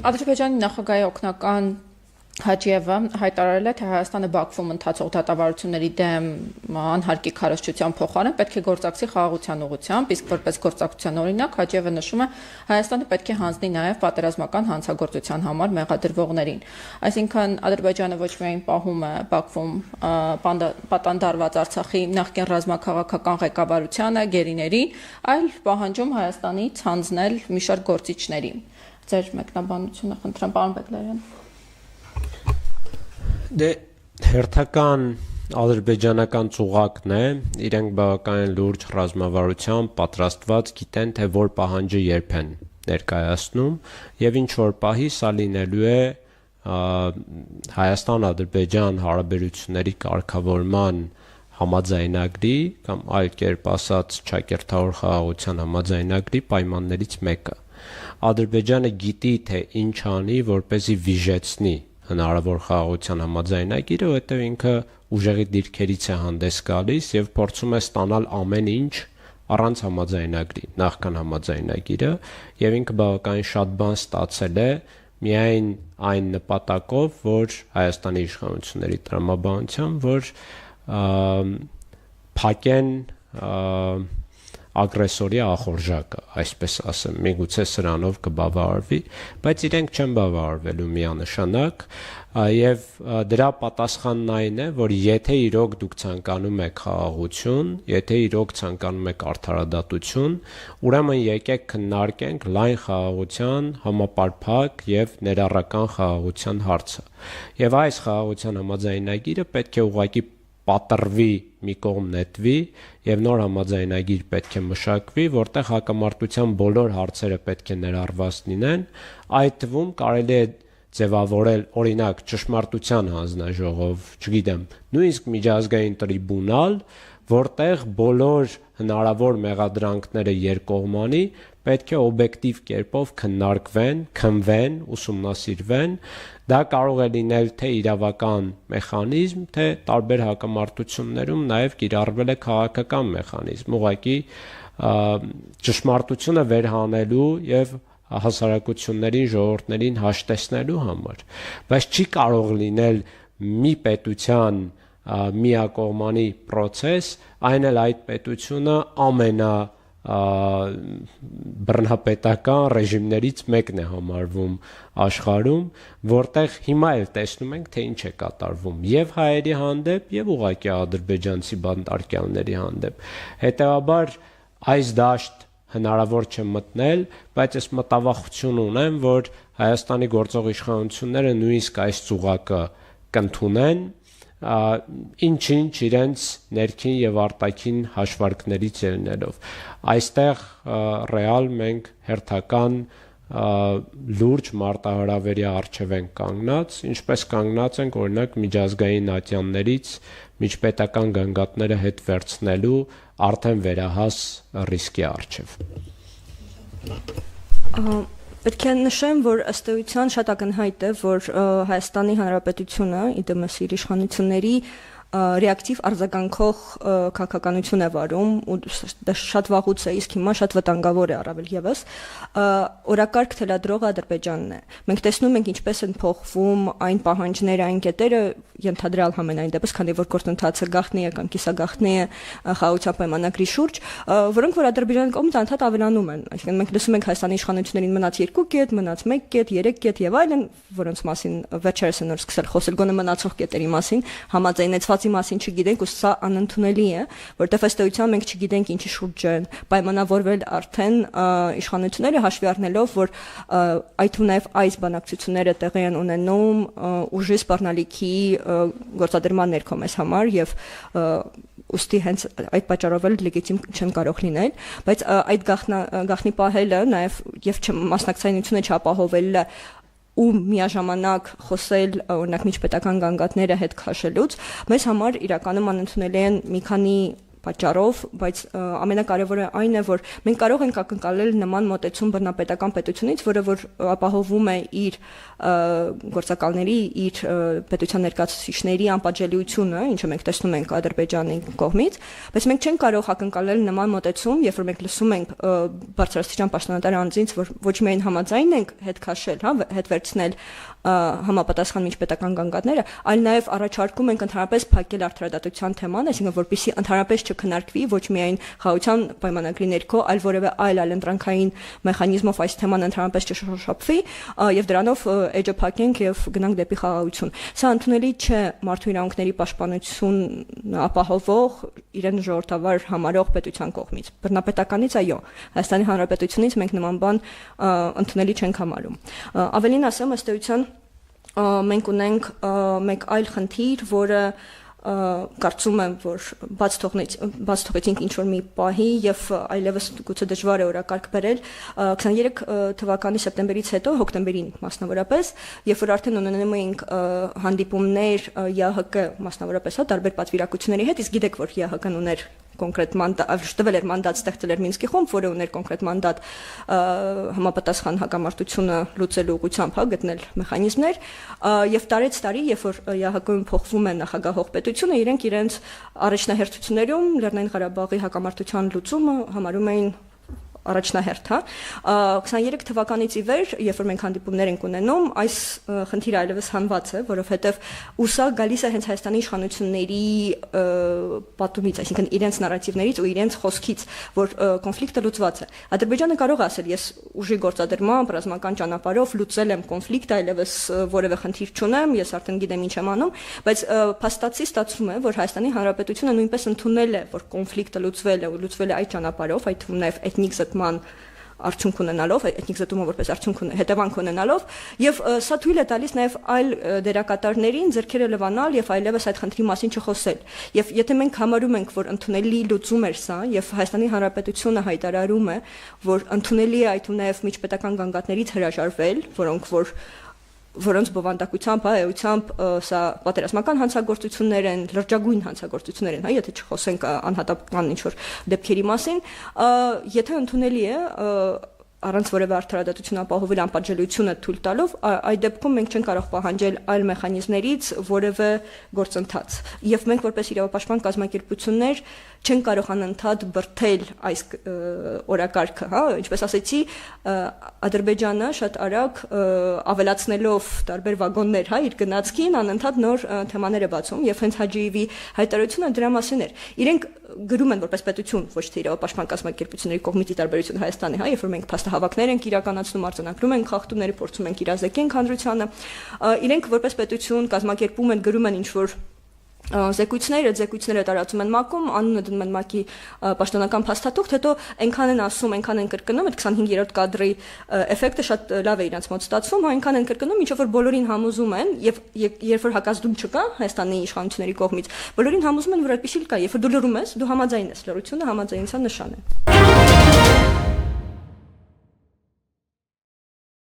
Ադրբեջանի նախագահի օգնական Հաջիևը հայտարարել է, թե Հայաստանը Բաքվում ընթացող դատավարությունների դեմ անհարկի քարոզչության փոխարեն պետք է գործակցի խաղաղության ուղղությամբ, իսկ որպես գործակցության օրինակ Հաջիևը նշում է Հայաստանը պետք է հանձնի նաև պատերազմական հանցագործության համար մեղադրվողներին։ Այսինքն Ադրբեջանը ոչ միայն պահում է Բաքվում պատանդարված Արցախի նախկին ռազմաքաղաքական ղեկավարությանը, գերիներին, այլ պահանջում Հայաստանից հանձնել մի շարք գործիչների։ Ձեր մեկնաբանությունը խնդրեմ, պարոն Բեգլարյան։ Դե հերթական ադրբեջանական ծուղակն է, իրենք բավականին լուրջ ռազմավարությամբ պատրաստված գիտեն, թե որ պահանջը երբ են ներկայացնում եւ ինչ որ պահի սա լինելու է Հայաստան-Ադրբեջան հարաբերությունների կարգավորման համաձայնագրի կամ այլ կերպ ասած ճակերտավոր խաղաղության համաձայնագրի պայմաններից մեկը։ Ադրբեջանը գիտի, թե ինչ անի, որպեսզի վիժեցնի հնարավոր խաղաղության համաձայնագիրը, որտեղ ինքը ուժեղի դիրքերից է հանդես գալիս եւ փորձում է ստանալ ամեն ինչ առանց համաձայնագրի, նախքան համաձայնագիրը, եւ ինքը բավականին շատ բան ստացել է միայն այն նպատակով, որ Հայաստանի իշխանությունների տրամաբանությամբ, որ փակեն ագրեսորի ախորժակը, այսպես ասեմ, միգուցե սրանով կբավարարվի, բայց իրենք չեն բավարարվելու միանշանակ, եւ դրա պատասխանն այն է, որ եթե իրոք դուք ցանկանում եք խաղաղություն, եթե իրոք ցանկանում եք արդարադատություն, ուրեմն եկեք քննարկենք լայն խաղաղության, համապարփակ եւ ներառական խաղաղության հարցը։ Եվ այս խաղաղության համաձայնագիրը պետք է ուղղակի պատրվի մի կողմ նետվի եւ նոր համաձայնագիր պետք է մշակվի, որտեղ հակամարտության բոլոր հարցերը պետք է ներառված լինեն, այդ թվում կարելի է ձևավորել օրինակ ճշմարտության հանձնաժողով, չգիտեմ, նույնիսկ միջազգային տրիբունալ, որտեղ բոլոր հնարավոր մեղադրանքները երկկողմանի պետք է օբյեկտիվ կերպով քննարկվեն, քննվեն, ուսումնասիրվեն, դա կարող է լինել թե իրավական մեխանիզմ, թե տարբեր հակամարտություններում նաև կիրառվել է քաղաքական մեխանիզմ, ուղղակի ճշմարտությունը վերհանելու եւ հասարակություններին, ժողովուրդներին հաշտեցնելու համար, բայց չի կարող լինել մի պետության միակողմանի process, այն էլ այդ պետությունը բռնապետական ռեժիմներից մեկն է համարվում աշխարհում, որտեղ հիմա էլ տեսնում ենք, թե ինչ է կատարվում եւ հայերի հանդեպ եւ ուղղակի ադրբեջանցի բանտարկյալների հանդեպ։ Հետեւաբար այս դաշտ հնարավոր չէ մտնել, բայց ես մտավախություն ունեմ, որ Հայաստանի գործող իշխանությունները նույնիսկ այս ծուղակը կընդունեն, ինչ-ինչ իրենց ներքին եւ արտաքին հաշվարկներից ելնելով։ Այստեղ ռեալ մենք հերթական լուրջ մարտահրավերի առջև են կանգնած, ինչպես կանգնած ենք օրինակ միջազգային ատյաններից միջպետական գանգատները հետ վերցնելու արդեն վերահաս ռիսկի առջև։ Պետք է նշեմ, որ ըստ էության շատ ակնհայտ է, որ Հայաստանի Հանրապետությունը ԻԴՄՍ իր իշխանությունների ռեակտիվ արձագանքող քաղաքականություն է վարում ու դա շատ վաղուց է, իսկ հիմա շատ վտանգավոր է առավել եւս օրակարգ թելադրող Ադրբեջանն է։ Մենք տեսնում ենք ինչպես են փոխվում այն պահանջները, այն կետերը, ենթադրյալ համենայն դեպս, քանի որ գործընթացը գաղտնի է կամ կիսագաղտնի է խաղաղության պայմանագրի շուրջ, որոնք որ Ադրբեջանի կողմից անդադ ավելանում են։ Այսինքն մենք լսում ենք Հայաստանի իշխանություններին մնաց 2 կետ, մնաց 1 կետ, 3 կետ եւ այլն, որոնց մասին վերջերս են նոր սկսել խոսել գոնե մնացող կետերի մասին, համաձայնեցված մասին չգիտենք ու սա անընդունելի է, որտեղ ըստ էության մենք չգիտենք ինչի շուրջ են պայմանավորվել արդեն իշխանությունները հաշվի առնելով, որ այդ ու նաև այս բանակցությունները տեղի են ունենում ուժի սպառնալիքի գործադրման ներքո մեզ համար եւ ուստի հենց այդ պատճառով էլ լեգիտիմ չեն կարող լինել, բայց այդ գաղտնի պահելը նաև եւ մասնակցայնությունը չապահովելը ու միաժամանակ խոսել օրինակ միջպետական գանգատները հետ քաշելուց մեզ համար իրականում անընդունելի են մի քանի պատճառով, բայց ամենակարևորը այն է, որ մենք կարող ենք ակնկալել նման մոտեցում բռնապետական պետությունից, որը որ ապահովում է իր գործակալների, իր պետության ներկայացուցիչների անպատժելիությունը, ինչը մենք տեսնում ենք Ադրբեջանի կողմից, բայց մենք չենք կարող ակնկալել նման մոտեցում, երբ որ մենք լսում ենք բարձրաստիճան պաշտոնատար անձինց, որ ոչ միայն համաձայն ենք հետ քաշել, հետ վերցնել համապատասխան միջպետական գանգատները, այլ նաև առաջարկում ենք ընդհանրապես փակել արդարադատության թեման, այսինքն որպեսզի ընդհանրապես չքննարկվի ոչ միայն խաղաղության պայմանագրի ներքո, այլ որևէ այլ ընտրանքային մեխանիզմով այս թեման ընդհանրապես չշոշափվի եւ դրանով էջը փակենք եւ գնանք դեպի խաղաղություն։ Սա ընդունելի չէ մարդու իրավունքների պաշտպանություն ապահովող, իրեն ժողովրդավար համարող պետության կողմից։ Բռնապետականից այո, Հայաստանի Հանրապետությունից մենք նման բան ընդունելի չենք համարում։ Ավելին ասեմ, ըստ էության մենք ունենք մեկ այլ խնդիր, որը կարծում եմ, որ բաց թողեցինք ինչ-որ մի պահի եւ այլևս գուցե դժվար է օրակարգ բերել 23 թվականի սեպտեմբերից հետո, հոկտեմբերին մասնավորապես, երբ որ արդեն ունենում էինք հանդիպումներ ԵԱՀԿ մասնավորապես տարբեր պատվիրակությունների հետ, իսկ գիտեք, որ ԵԱՀԿ-ն ուներ կոնկրետ մանդատ, տվել էր մանդատ, ստեղծել էր Մինսկի խումբ, որը ուներ կոնկրետ մանդատ համապատասխան հակամարտությունը լուծելու ուղղությամբ, գտնել մեխանիզմներ, եւ տարեց տարի, երբ որ ԵԱՀԿ-ում փոխվում է նախագահող պետությունը, իրենք իրենց առաջնահերթություններում Լեռնային Ղարաբաղի հակամարտության լուծումը համարում էին առաջնահերթ, 23 թվականից ի վեր, երբ որ մենք հանդիպումներ ենք ունենում, այս խնդիրը այլևս հանված է, որովհետև սա գալիս է հենց Հայաստանի իշխանությունների պատումից, այսինքն իրենց նարատիվներից ու իրենց խոսքից, որ կոնֆլիկտը լուծված է։ Ադրբեջանը կարող է ասել, ես ուժի գործադրմամբ, ռազմական ճանապարհով լուծել եմ կոնֆլիկտը, այլևս որևէ խնդիր չունեմ, ես արդեն գիտեմ ինչ եմ անում, բայց փաստացի ստացվում է, որ Հայաստանի Հանրապետությունը նույնպես ընդունել է, որ կոնֆլիկտը լուծվել է ու լուծվել է այդ ճանապարհով, այդ թվում նաև էթնիկ զտման արդյունք ունենալով, էթնիկ զտումը որպես արդյունք հետևանք ունենալով, եւ սա թույլ է տալիս նաեւ այլ դերակատարներին ձեռքերը լվանալ եւ այլևս այդ խնդրի մասին չխոսել։ Եվ եթե մենք համարում ենք, որ ընդունելի լուծում էր սա, եւ Հայաստանի Հանրապետությունը հայտարարում է, որ ընդունելի է այդ ու նաեւ միջպետական գանգատներից հրաժարվել, որոնց բովանդակությամբ, էությամբ սա պատերազմական հանցագործություններ են, լրջագույն հանցագործություններ են, եթե չխոսենք անհատական ինչ-որ դեպքերի մասին, եթե ընդունելի է առանց որևէ արդարադատություն ապահովել անպատժելիությունը թույլ տալով, այդ դեպքում մենք չենք կարող պահանջել այլ մեխանիզմներից որևէ գործընթաց։ Եվ մենք որպես իրավապաշտպան կազմակերպություններ չենք կարող անընդհատ բրդել այս օրակարգը, ինչպես ասեցի, Ադրբեջանը շատ արագ ավելացնելով տարբեր վագոններ, իր գնացքին անընդհատ նոր թեմաներ է բացում եւ հենց Հաջիևի հայտարարությունը դրա մասին էր։ Իրենք գրում են որպես պետություն, ոչ թե իրավապաշտպան կազմակերպությունների կողմից ի տարբերություն Հայաստանի, երբ որ մենք փաստահավաքներ ենք իրականացնում, արձանագրում ենք խախտումները, փորձում ենք իրազեկենք հանրությանը, իրենք որպես պետություն կազմակերպում են, գրում են ինչ-որ զեկույցները տարածում են ՄԱԿ-ում, անունը դնում են ՄԱԿ-ի պաշտոնական փաստաթուղթ, հետո այնքան են ասում, այնքան են կրկնում, այդ 25-րդ կադրի էֆեկտը շատ լավ է իրենց մոտ ստացվում, այնքան են կրկնում, ինչով որ բոլորին համոզում են, եւ երբ որ հակազդում չկա Հայաստանի իշխանությունների կողմից, բոլորին համոզում են, որ այդպեսի կա, երբ որ դու լռում ես, դու համաձայն ես, լռությունը համաձայնության նշան է։